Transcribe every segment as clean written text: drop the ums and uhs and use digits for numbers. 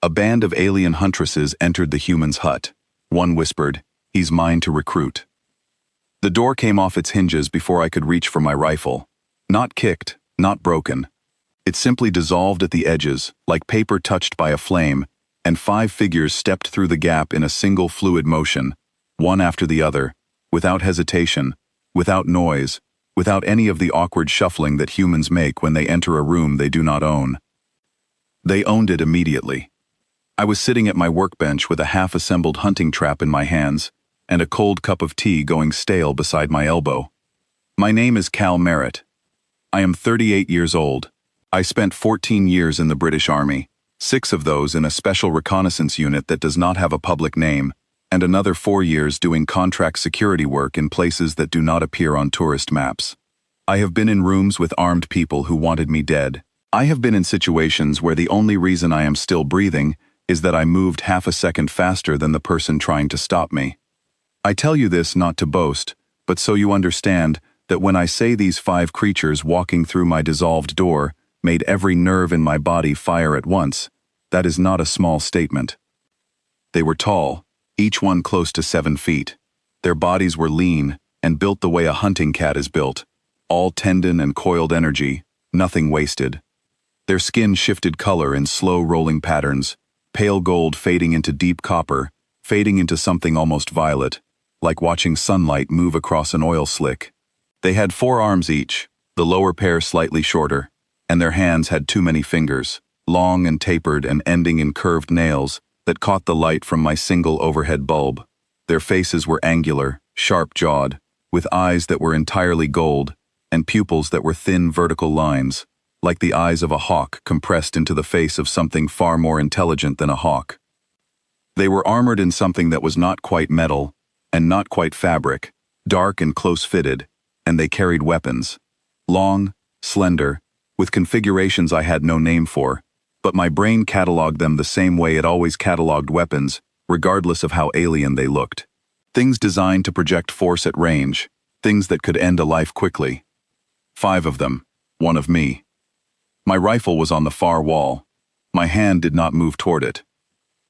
A band of alien huntresses entered the human's hut. One whispered, "He's mine to recruit." The door came off its hinges before I could reach for my rifle. Not kicked, not broken. It simply dissolved at the edges, like paper touched by a flame, and 5 figures stepped through the gap in a single fluid motion, one after the other, without hesitation, without noise, without any of the awkward shuffling that humans make when they enter a room they do not own. They owned it immediately. I was sitting at my workbench with a half-assembled hunting trap in my hands, and a cold cup of tea going stale beside my elbow. My name is Cal Merritt. I am 38 years old. I spent 14 years in the British Army, 6 of those in a special reconnaissance unit that does not have a public name, and another 4 years doing contract security work in places that do not appear on tourist maps. I have been in rooms with armed people who wanted me dead. I have been in situations where the only reason I am still breathing is that I moved half a second faster than the person trying to stop me. I tell you this not to boast, but so you understand that when I say these 5 creatures walking through my dissolved door made every nerve in my body fire at once, that is not a small statement. They were tall, each one close to 7 feet. Their bodies were lean and built the way a hunting cat is built, all tendon and coiled energy, nothing wasted. Their skin shifted color in slow rolling patterns, pale gold fading into deep copper, fading into something almost violet, like watching sunlight move across an oil slick. They had 4 arms each, the lower pair slightly shorter, and their hands had too many fingers, long and tapered and ending in curved nails that caught the light from my single overhead bulb. Their faces were angular, sharp-jawed, with eyes that were entirely gold, and pupils that were thin vertical lines, like the eyes of a hawk compressed into the face of something far more intelligent than a hawk. They were armored in something that was not quite metal, and not quite fabric, dark and close-fitted, and they carried weapons. Long, slender, with configurations I had no name for, but my brain cataloged them the same way it always cataloged weapons, regardless of how alien they looked. Things designed to project force at range, things that could end a life quickly. 5 of them, 1 of me. My rifle was on the far wall. My hand did not move toward it.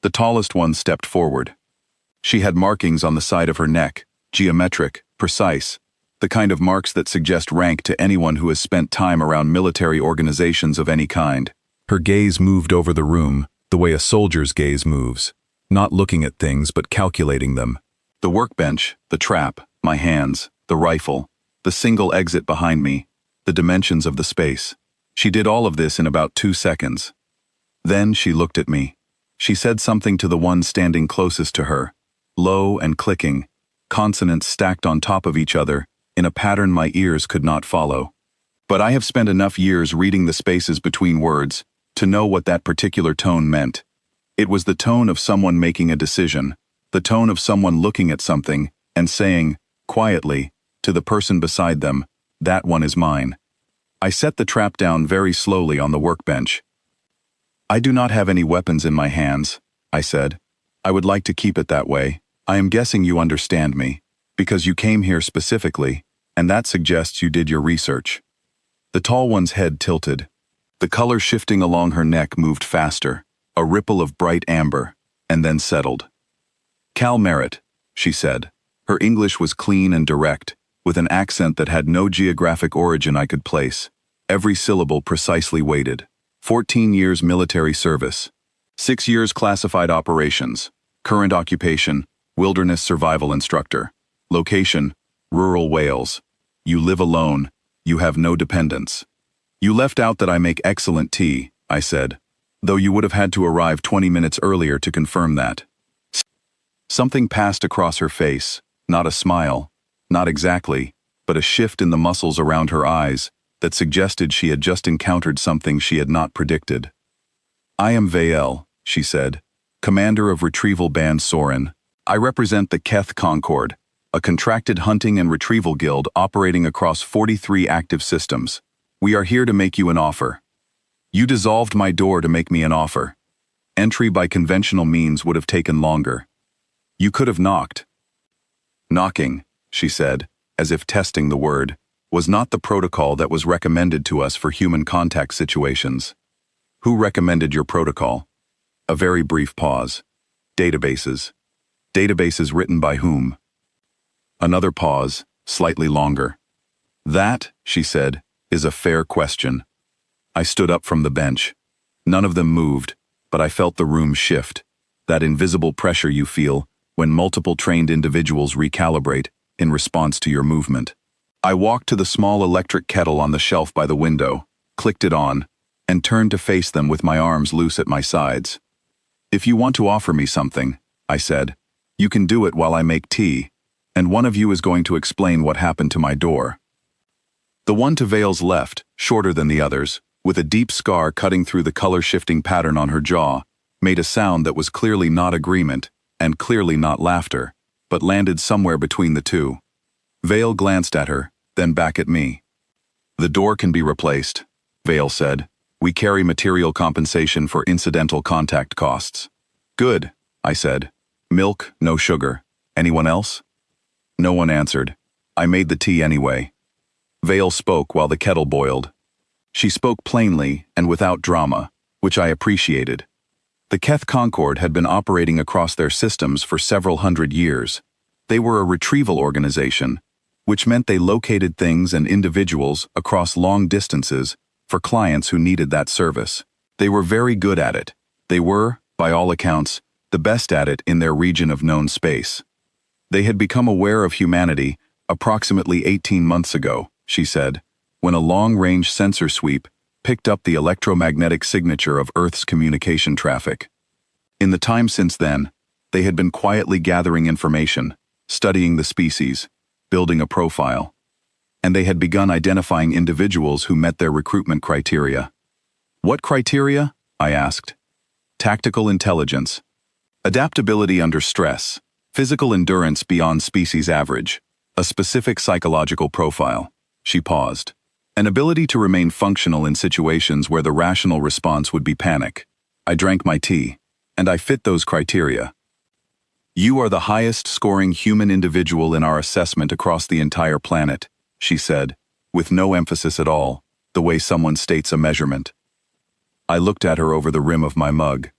The tallest one stepped forward. She had markings on the side of her neck, geometric, precise, the kind of marks that suggest rank to anyone who has spent time around military organizations of any kind. Her gaze moved over the room, the way a soldier's gaze moves, not looking at things but calculating them. The workbench, the trap, my hands, the rifle, the single exit behind me, the dimensions of the space. She did all of this in about 2 seconds. Then she looked at me. She said something to the one standing closest to her, low and clicking, consonants stacked on top of each other, in a pattern my ears could not follow. But I have spent enough years reading the spaces between words to know what that particular tone meant. It was the tone of someone making a decision, the tone of someone looking at something and saying, quietly, to the person beside them, "That one is mine." I set the trap down very slowly on the workbench. "I do not have any weapons in my hands," I said. "I would like to keep it that way. I am guessing you understand me, because you came here specifically, and that suggests you did your research." The tall one's head tilted. The color shifting along her neck moved faster, a ripple of bright amber, and then settled. "Cal Merritt," she said. Her English was clean and direct, with an accent that had no geographic origin I could place. Every syllable precisely weighted. 14 years military service. 6 years classified operations. Current occupation, wilderness survival instructor. Location, rural Wales. You live alone. You have no dependents. "You left out that I make excellent tea," I said, "though you would have had to arrive 20 minutes earlier to confirm that." Something passed across her face, not a smile, not exactly, but a shift in the muscles around her eyes that suggested she had just encountered something she had not predicted. "I am Vael," she said, "commander of Retrieval Band Soren. I represent the Keth Concord, a contracted hunting and retrieval guild operating across 43 active systems. We are here to make you an offer. You dissolved my door to make me an offer. Entry by conventional means would have taken longer. You could have knocked." "Knocking," she said, as if testing the word, "was not the protocol that was recommended to us for human contact situations." "Who recommended your protocol?" A very brief pause. Databases. Databases written by whom? Another pause, slightly longer. That, she said, is a fair question. I stood up from the bench. None of them moved, but I felt the room shift. That invisible pressure you feel when multiple trained individuals recalibrate in response to your movement. I walked to the small electric kettle on the shelf by the window, clicked it on, and turned to face them with my arms loose at my sides. If you want to offer me something, I said, you can do it while I make tea, and one of you is going to explain what happened to my door. The one to Vale's left, shorter than the others, with a deep scar cutting through the color-shifting pattern on her jaw, made a sound that was clearly not agreement and clearly not laughter, but landed somewhere between the two. Vale glanced at her, then back at me. The door can be replaced, Vale said. We carry material compensation for incidental contact costs. Good, I said. Milk, no sugar. Anyone else? No one answered. I made the tea anyway. Vale spoke while the kettle boiled. She spoke plainly and without drama, which I appreciated. The Keth Concord had been operating across their systems for several hundred years. They were a retrieval organization, which meant they located things and individuals across long distances for clients who needed that service. They were very good at it. They were, by all accounts, the best at it in their region of known space. They had become aware of humanity approximately 18 months ago, she said, when a long-range sensor sweep picked up the electromagnetic signature of Earth's communication traffic. In the time since then, they had been quietly gathering information, studying the species, building a profile, and they had begun identifying individuals who met their recruitment criteria. What criteria? I asked. Tactical intelligence, adaptability under stress, physical endurance beyond species average, a specific psychological profile. She paused. An ability to remain functional in situations where the rational response would be panic. I drank my tea, and I fit those criteria. You are the highest-scoring human individual in our assessment across the entire planet, she said, with no emphasis at all, the way someone states a measurement. I looked at her over the rim of my mug.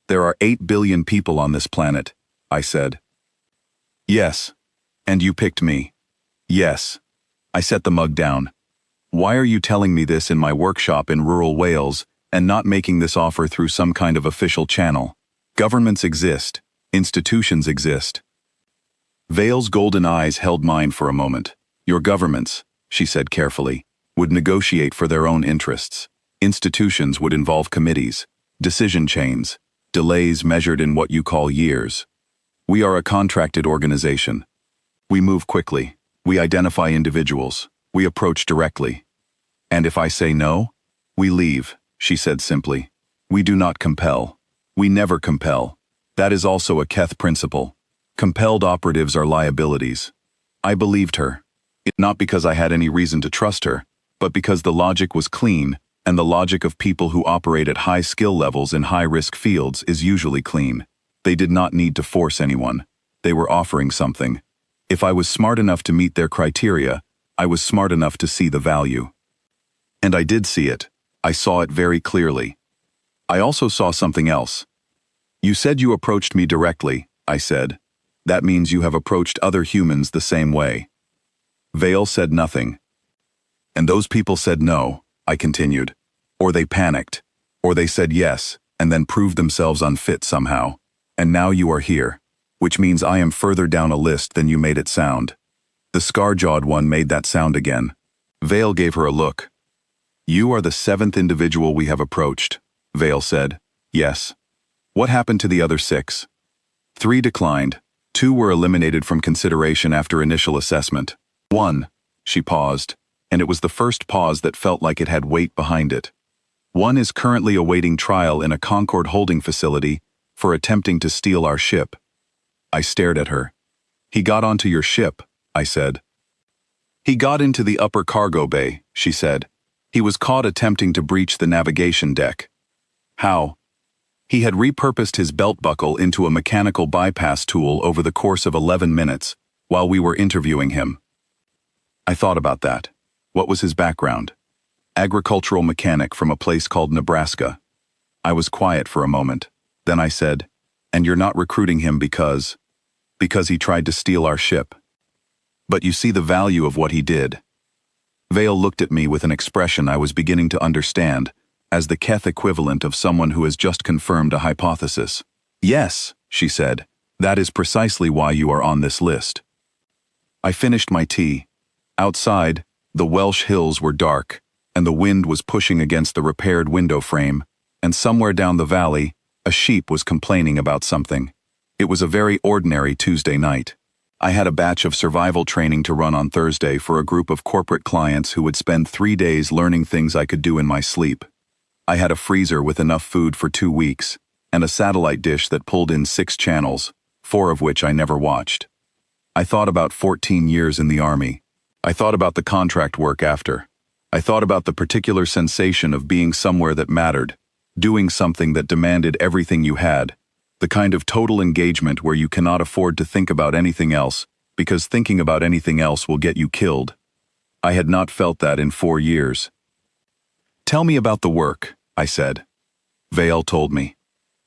There are 8 billion people on this planet, I said. Yes. And you picked me. Yes. I set the mug down. Why are you telling me this in my workshop in rural Wales and not making this offer through some kind of official channel? Governments exist. Institutions exist. Vale's golden eyes held mine for a moment. Your governments, she said carefully, would negotiate for their own interests. Institutions would involve committees, decision chains, delays measured in what you call years. We are a contracted organization. We move quickly. We identify individuals. We approach directly. And if I say no, we leave, she said simply. We do not compel. We never compel. That is also a Keth principle. Compelled operatives are liabilities. I believed her. Not because I had any reason to trust her, but because the logic was clean, and the logic of people who operate at high skill levels in high-risk fields is usually clean. They did not need to force anyone. They were offering something. If I was smart enough to meet their criteria, I was smart enough to see the value. And I did see it. I saw it very clearly. I also saw something else. You said you approached me directly, I said. That means you have approached other humans the same way. Vale said nothing. And those people said no, I continued. Or they panicked. Or they said yes, and then proved themselves unfit somehow. And now you are here, which means I am further down a list than you made it sound. The scar-jawed one made that sound again. Vale gave her a look. You are the 7th individual we have approached, Vale said. Yes. What happened to the other 6? 3 declined. 2 were eliminated from consideration after initial assessment. 1, she paused, and it was the first pause that felt like it had weight behind it. 1 is currently awaiting trial in a Concord holding facility for attempting to steal our ship. I stared at her. He got onto your ship, I said. He got into the upper cargo bay, she said. He was caught attempting to breach the navigation deck. How? He had repurposed his belt buckle into a mechanical bypass tool over the course of 11 minutes while we were interviewing him. I thought about that. What was his background? Agricultural mechanic from a place called Nebraska. I was quiet for a moment. Then I said, "And you're not recruiting him because he tried to steal our ship. But you see the value of what he did." Vale looked at me with an expression I was beginning to understand, as the Keth equivalent of someone who has just confirmed a hypothesis. "Yes," she said, "that is precisely why you are on this list." I finished my tea. Outside, the Welsh hills were dark, and the wind was pushing against the repaired window frame, and somewhere down the valley, a sheep was complaining about something. It was a very ordinary Tuesday night. I had a batch of survival training to run on Thursday for a group of corporate clients who would spend 3 days learning things I could do in my sleep. I had a freezer with enough food for 2 weeks, and a satellite dish that pulled in 6 channels, 4 of which I never watched. I thought about 14 years in the Army. I thought about the contract work after. I thought about the particular sensation of being somewhere that mattered, doing something that demanded everything you had, the kind of total engagement where you cannot afford to think about anything else, because thinking about anything else will get you killed. I had not felt that in 4 years. "Tell me about the work," I said. Vale told me.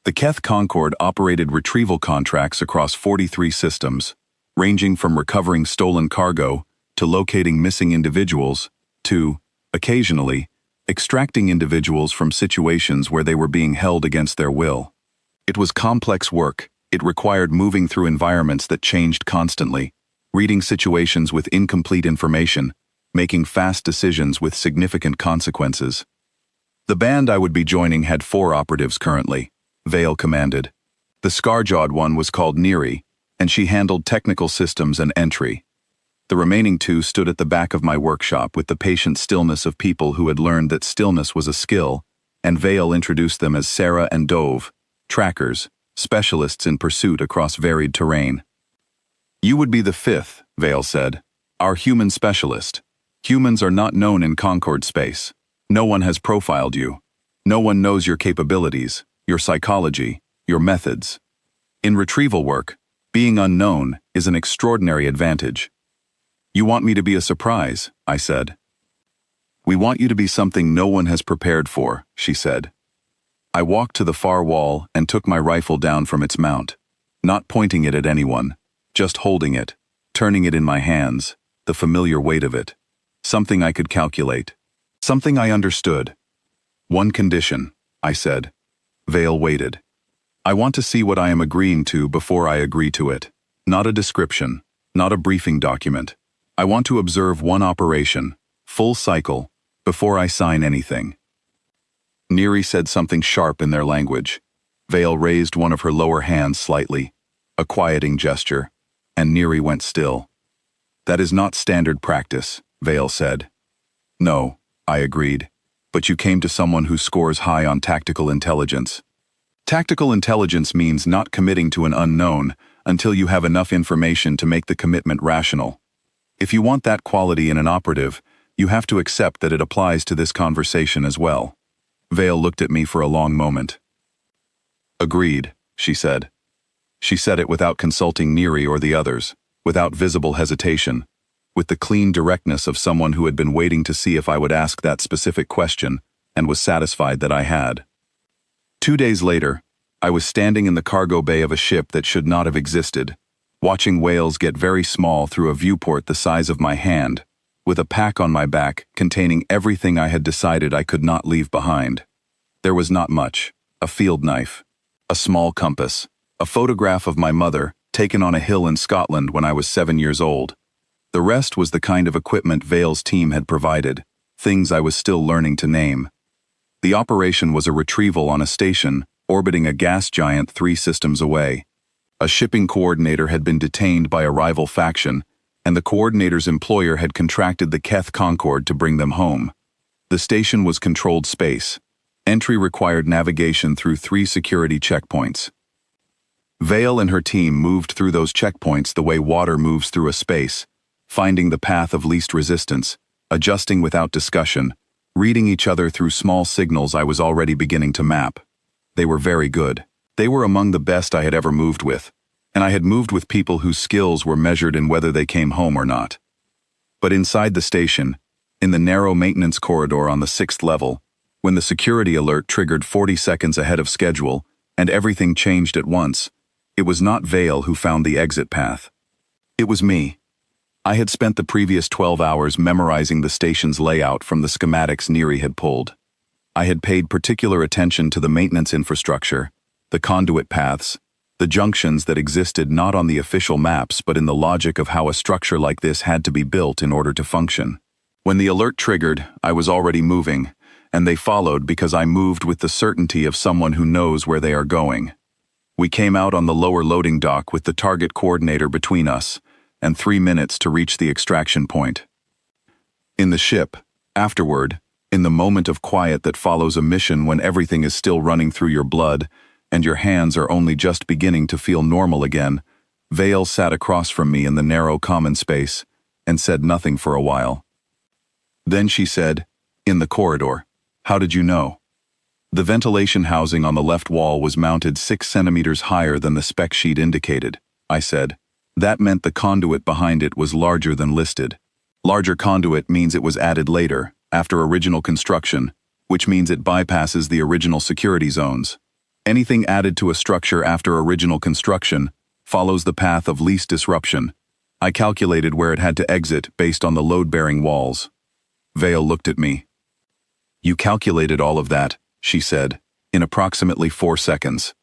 The Keth Concorde operated retrieval contracts across 43 systems, ranging from recovering stolen cargo, to locating missing individuals, to, occasionally, extracting individuals from situations where they were being held against their will. It was complex work. It required moving through environments that changed constantly, reading situations with incomplete information, making fast decisions with significant consequences. The band I would be joining had 4 operatives currently, Vale commanded. The scar-jawed one was called Neri, and she handled technical systems and entry. The remaining 2 stood at the back of my workshop with the patient stillness of people who had learned that stillness was a skill, and Vale introduced them as Sarah and Dove, trackers, specialists in pursuit across varied terrain. "You would be the 5th, Vale said. Our human specialist. Humans are not known in Concorde space. No one has profiled you. No one knows your capabilities, your psychology, your methods. In retrieval work, being unknown is an extraordinary advantage." "You want me to be a surprise," I said. "We want you to be something no one has prepared for," she said. I walked to the far wall and took my rifle down from its mount, not pointing it at anyone, just holding it, turning it in my hands, the familiar weight of it. Something I could calculate. Something I understood. "One condition," I said. Vale waited. "I want to see what I am agreeing to before I agree to it. Not a description, not a briefing document. I want to observe one operation, full cycle, before I sign anything." Neri said something sharp in their language. Vale raised one of her lower hands slightly, a quieting gesture, and Neri went still. "That is not standard practice," Vale said. "No," I agreed, "but you came to someone who scores high on tactical intelligence. Tactical intelligence means not committing to an unknown until you have enough information to make the commitment rational. If you want that quality in an operative, you have to accept that it applies to this conversation as well." Vale looked at me for a long moment. "Agreed," she said. She said it without consulting Neri or the others, without visible hesitation, with the clean directness of someone who had been waiting to see if I would ask that specific question and was satisfied that I had. 2 days later, I was standing in the cargo bay of a ship that should not have existed, watching whales get very small through a viewport the size of my hand, with a pack on my back containing everything I had decided I could not leave behind. There was not much: a field knife, a small compass, a photograph of my mother taken on a hill in Scotland when I was 7 years old. The rest was the kind of equipment Vale's team had provided, things I was still learning to name. The operation was a retrieval on a station orbiting a gas giant 3 systems away. A shipping coordinator had been detained by a rival faction, and the coordinator's employer had contracted the Keth Concorde to bring them home. The station was controlled space. Entry required navigation through 3 security checkpoints. Vale and her team moved through those checkpoints the way water moves through a space, finding the path of least resistance, adjusting without discussion, reading each other through small signals I was already beginning to map. They were very good. They were among the best I had ever moved with, and I had moved with people whose skills were measured in whether they came home or not. But inside the station, in the narrow maintenance corridor on the 6th level, when the security alert triggered 40 seconds ahead of schedule, and everything changed at once. It was not Vale who found the exit path. It was me. I had spent the previous 12 hours memorizing the station's layout from the schematics Neri had pulled. I had paid particular attention to the maintenance infrastructure, the conduit paths, the junctions that existed not on the official maps but in the logic of how a structure like this had to be built in order to function. When the alert triggered, I was already moving, and they followed because I moved with the certainty of someone who knows where they are going. We came out on the lower loading dock with the target coordinator between us, and 3 minutes to reach the extraction point. In the ship, afterward, in the moment of quiet that follows a mission when everything is still running through your blood, and your hands are only just beginning to feel normal again, Vale sat across from me in the narrow common space, and said nothing for a while. Then she said, "In the corridor. How did you know?" The ventilation housing on the left wall was mounted 6 centimeters higher than the spec sheet indicated, I said. That meant the conduit behind it was larger than listed. Larger conduit means it was added later, after original construction, which means it bypasses the original security zones. Anything added to a structure after original construction follows the path of least disruption. I calculated where it had to exit based on the load-bearing walls. Vale looked at me. "You calculated all of that," she said, "in approximately 4 seconds.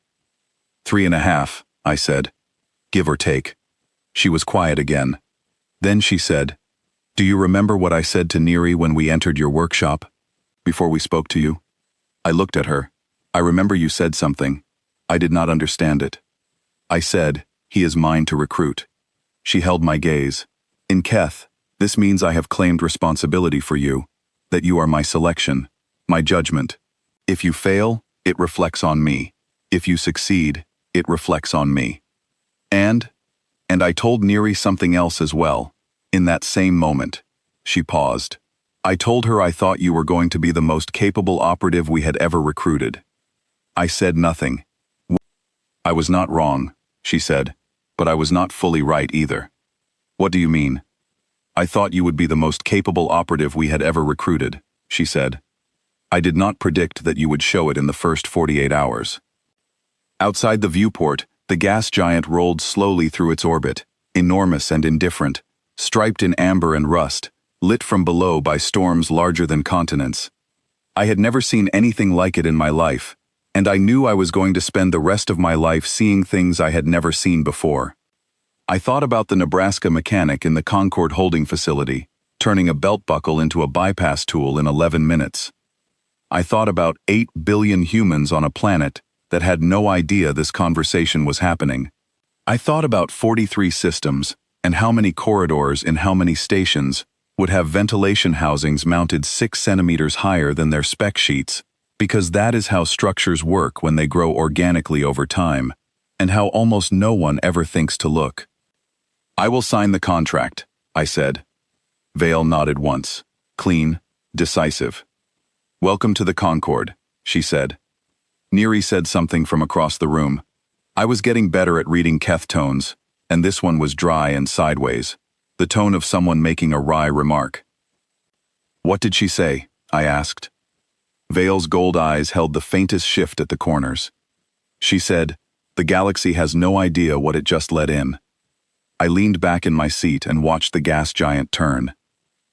3.5, I said. "Give or take." She was quiet again. Then she said, "Do you remember what I said to Neri when we entered your workshop? Before we spoke to you?" I looked at her. "I remember you said something. I did not understand it." I said, "He is mine to recruit." She held my gaze. "In Keth, this means I have claimed responsibility for you, that you are my selection, my judgment. If you fail, it reflects on me. If you succeed, it reflects on me. And I told Neri something else as well, in that same moment." She paused. "I told her I thought you were going to be the most capable operative we had ever recruited." I said nothing. "I was not wrong," she said, "but I was not fully right either." "What do you mean?" "I thought you would be the most capable operative we had ever recruited," she said. "I did not predict that you would show it in the first 48 hours." Outside the viewport, the gas giant rolled slowly through its orbit, enormous and indifferent, striped in amber and rust, lit from below by storms larger than continents. I had never seen anything like it in my life, and I knew I was going to spend the rest of my life seeing things I had never seen before. I thought about the Nebraska mechanic in the Concord holding facility, turning a belt buckle into a bypass tool in 11 minutes. I thought about 8 billion humans on a planet that had no idea this conversation was happening. I thought about 43 systems, and how many corridors in how many stations would have ventilation housings mounted 6 centimeters higher than their spec sheets, because that is how structures work when they grow organically over time, and how almost no one ever thinks to look. "I will sign the contract," I said. Vale nodded once. Clean, decisive. "Welcome to the Concord," she said. Neri said something from across the room. I was getting better at reading Keth tones, and this one was dry and sideways, the tone of someone making a wry remark. "What did she say?" I asked. Vale's gold eyes held the faintest shift at the corners. She said, "The galaxy has no idea what it just let in." I leaned back in my seat and watched the gas giant turn.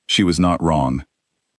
She was not wrong.